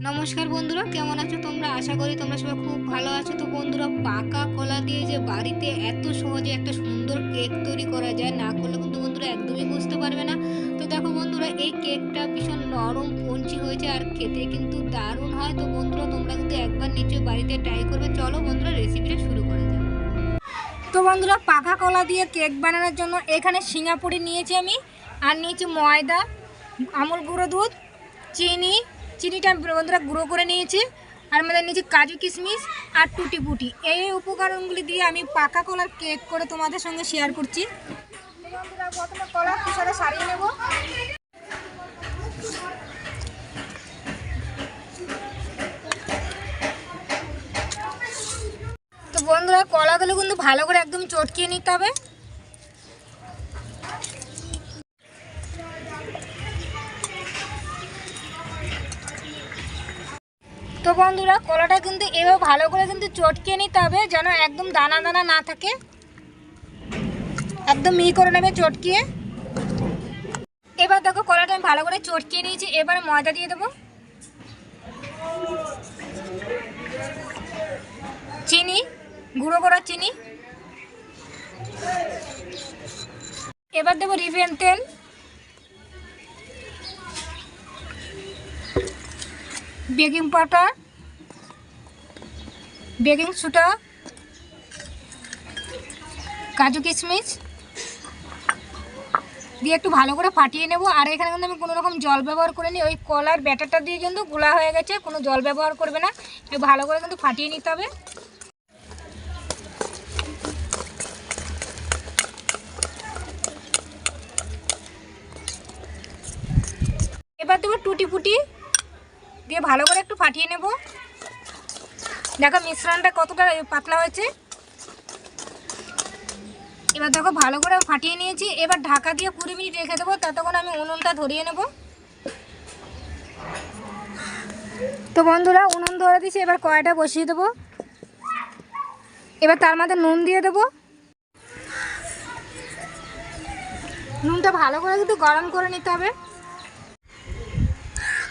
নমস্কার বন্ধুরা, কেমন আছো তোমরা? আশা করি তোমরা সবাই খুব ভালো আছো। তো বন্ধুরা, পাকা কলা দিয়ে যে বাড়িতে এত সহজে একটা সুন্দর কেক তৈরি করা যায়, না করলে কিন্তু বন্ধুরা একদমই বুঝতে পারবে না। তো দেখো বন্ধুরা, এই কেকটা ভীষণ নরম পঞ্চি হয়েছে আর খেতে কিন্তু দারুণ হয়। তো বন্ধুরা, তোমরা কিন্তু একবার নিশ্চয়ই বাড়িতে ট্রাই করবে। চলো বন্ধুরা, রেসিপিটা শুরু করা যাক। তো বন্ধুরা, পাকা কলা দিয়ে কেক বানানোর জন্য এখানে সিঙ্গাপুরি নিয়েছি আমি, আর নিয়েছি ময়দা, আমুল গুঁড়ো দুধ, চিনিটা বন্ধুরা গুঁড়ো করে নিয়েছি, আর আমাদের নিয়েছি কাজু কিশমিশ আর টুটি ফুটি। এই উপকরণগুলি দিয়ে আমি পাকা কলার কেক করে তোমাদের সঙ্গে শেয়ার করছি। বন্ধুরা, প্রথমে কলা খোসাটা সারিয়ে নেব। তো বন্ধুরা, কলাগুলো কিন্তু ভালো করে একদম চটকিয়ে নিতে হবে। তো বন্ধুরা, কলাটা কিন্তু এভাবে ভালো করে কিন্তু চটকিয়ে নিতে হবে, যেন একদম দানা দানা না থাকে। একদম মিহি করে নেবে চটকিয়ে। এবার দেখো, কলাটা আমি ভালো করে চটকিয়ে নিয়েছি। এবার ময়দা দিয়ে দেবো, চিনি, গুঁড়ো করা চিনি, এবার দেবো রিফাইন তেল, বেকিং পাউডার, বেকিং সোডা, কাজু কিশমিশ দিয়ে একটু ভালো করে ফাটিয়ে নেব। আর এখানে কিন্তু আমি কোনো রকম জল ব্যবহার করিনি, ওই কলার ব্যাটারটা দিয়ে কিন্তু গোলা হয়ে গেছে, কোনো জল ব্যবহার করবে না। ভালো করে কিন্তু ফাটিয়ে নিতে হবে। এবার দেবো টুটি ফুটি দিয়ে ভালো করে একটু ফাটিয়ে নেব। দেখো মিশ্রণটা কতটা পাতলা হয়েছে। এবার দেখো ভালো করে ফাটিয়ে নিয়েছি। এবার ঢাকা দিয়ে 20 মিনিট রেখে দেবো, ততক্ষণ আমি উনুনটা ধরিয়ে নেব। তো বন্ধুরা, উনুন ধরে দিয়েছি, এবার কড়াইটা বসিয়ে দেবো। এবার তার মধ্যে নুন দিয়ে দেবো। নুনটা ভালো করে কিন্তু গরম করে নিতে হবে।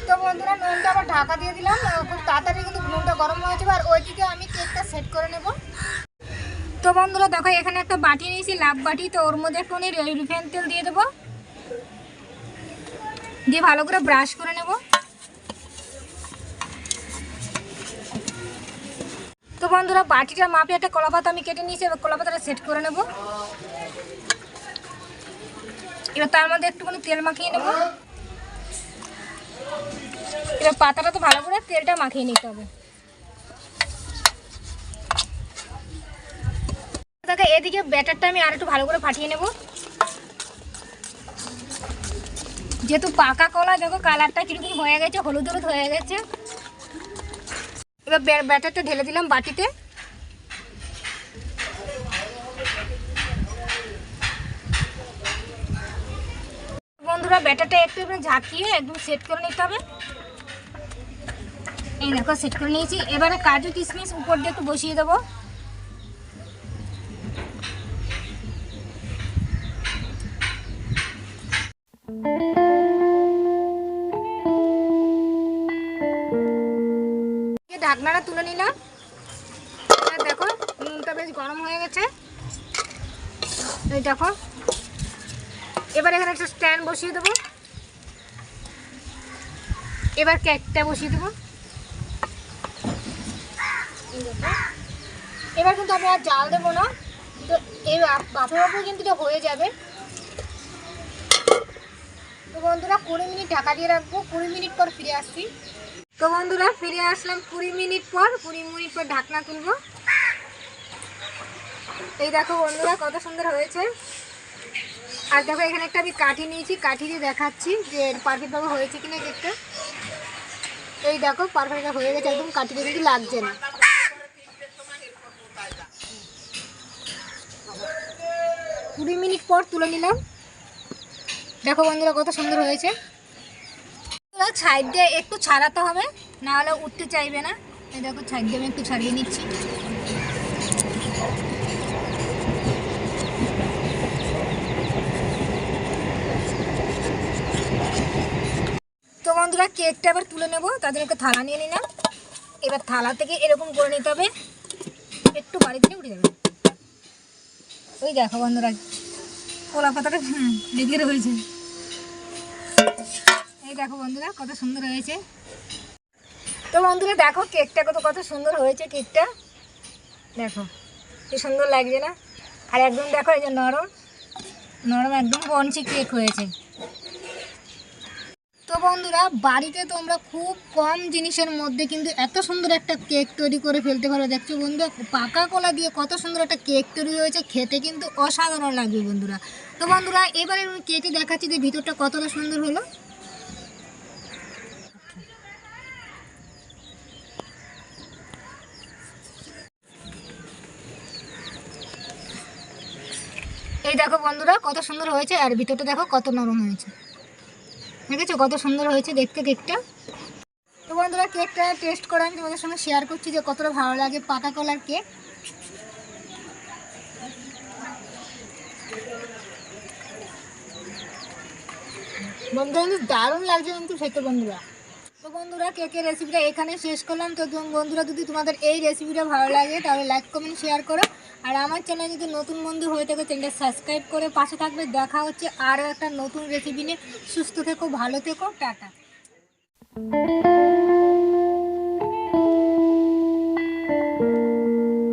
তো বন্ধুরা, নুনটা আবার ঢাকা দিয়ে দিলাম। খুব তাড়াতাড়ি কিন্তু নুনটা গরম হয়ে যাবে। আর ওইদিকে আমি কেকটা সেট করে নেব। তো বন্ধুরা দেখো, এখানে একটা বাটি নিয়েছি, লাভ বাটি। তো ওর মধ্যে একটু রিফাইন তেল দিয়ে দেবো, দিয়ে ভালো করে ব্রাশ করে নেব। তো বন্ধুরা, বাটিটার মাপে একটা কলাপাতা আমি কেটে নিয়েছি, এবার কলাপাতাটা সেট করে নেব। এবার তার মধ্যে একটুখানি তেল মাখিয়ে নেব। এবার পাতাটা তো ভালো করে তেলটা মাখিয়ে নিতে হবে। দেখো, এদিকে ব্যাটারটা আমি আর একটু ভালো করে ফাটিয়ে নেব। যেহেতু পাকা কলা, দেখো কালারটা কিরকম হয়ে গেছে, হলুদ হলুদ হয়ে গেছে। এবার ব্যাটারটা ঢেলে দিলাম বাটিতে। বন্ধুরা, ব্যাটারটা একটু ঝাঁকিয়ে একদম সেট করে নিতে হবে। এই দেখো, সেট করে নিয়েছি। এবারে কাজু কিশমিশ উপর দিয়ে একটু বসিয়ে দেবো। ঢাকনাটা তুলে নিলাম। দেখো, নুনটা বেশ গরম হয়ে গেছে। এই দেখো, এবার এখানে একটা স্ট্যান্ড বসিয়ে দেবো। এবার কেকটা বসিয়ে দেবো। এবার কিন্তু আমি আর জাল দেবো না। তো এই বাপের বাপে কিন্তু এটা হয়ে যাবে। তো বন্ধুরা, 20 মিনিট ঢাকা দিয়ে রাখবো। 20 মিনিট পর ফিরে আসছি। তো বন্ধুরা, ফিরে আসলাম 20 মিনিট পর। 20 মিনিট পর ঢাকনা তুলবো। এই দেখো বন্ধুরা, কত সুন্দর হয়েছে। আর দেখো, এখানে একটা আমি কাঠি নিয়েছি, কাঠি দিয়ে দেখাচ্ছি যে পারফেক্টভাবে হয়েছে কিনা কেকটা। এই দেখো, পারফেক্ট হয়ে গেছে, একদম কাঠিতে কিন্তু লাগছে না। 20 মিনিট পর তুলে নিলাম। দেখো বন্ধুরা, কত সুন্দর হয়েছে। সাইড দিয়ে একটু ছাড়াতে হবে, না হলে উঠতে চাইবে না। এই দেখো, সাইড দিয়ে আমি একটু ছাড়িয়ে নিচ্ছি। বন্ধুরা কেকটা এবার তুলে নেবো, তার জন্য একটা থালা নিয়ে নিলাম। এবার থালা থেকে এরকম করে নিতে হবে, একটু বাড়ি দিলে উঠে যাবে। ওই দেখো বন্ধুরা কলা পাতাটা লেগে রয়েছে। এই দেখো বন্ধুরা কত সুন্দর হয়েছে। তো বন্ধুরা দেখো কেকটা কত সুন্দর হয়েছে। কেকটা দেখো কি সুন্দর লাগছে না? আর একদম দেখো এই যে নরম নরম একদম বনসি কেক হয়েছে। তো বন্ধুরা বাড়িতে তোমরা খুব কম জিনিসের মধ্যে কিন্তু এত সুন্দর একটা কেক তৈরি করে ফেলতে পারো। দেখছো বন্ধুরা পাকা কলা দিয়ে কত সুন্দর একটা কেক তৈরি হয়েছে, খেতে কিন্তু অসাধারণ লাগবে বন্ধুরা। তো বন্ধুরা এবারে আমি কেটে দেখাচ্ছি যে ভিতরটা কতটা সুন্দর হলো। এই দেখো বন্ধুরা কত সুন্দর হয়েছে, আর ভিতরটা দেখো কত নরম হয়েছে। দেখেছো কত সুন্দর হয়েছে দেখতে কেকটা। তো বন্ধুরা কেকটা টেস্ট করে আমি তোমাদের সঙ্গে শেয়ার করছি যে কতটা ভালো লাগে পাকা কলার কেক। বন্ধুরা কিন্তু দারুণ লাগছে কিন্তু খেতে বন্ধুরা। তো বন্ধুরা কেকের রেসিপিটা এখানে শেষ করলাম। তো বন্ধুরা যদি তোমাদের এই রেসিপিটা ভালো লাগে তাহলে লাইক কমেন্ট শেয়ার করো, আর আমার চ্যানেল যদি নতুন বন্ধু হয়ে থাকে চ্যানেলটা সাবস্ক্রাইব করে পাশে থাকবে। দেখা হচ্ছে আরও একটা নতুন রেসিপি নিয়ে। সুস্থ থেকো, ভালো থেকো, টাটা।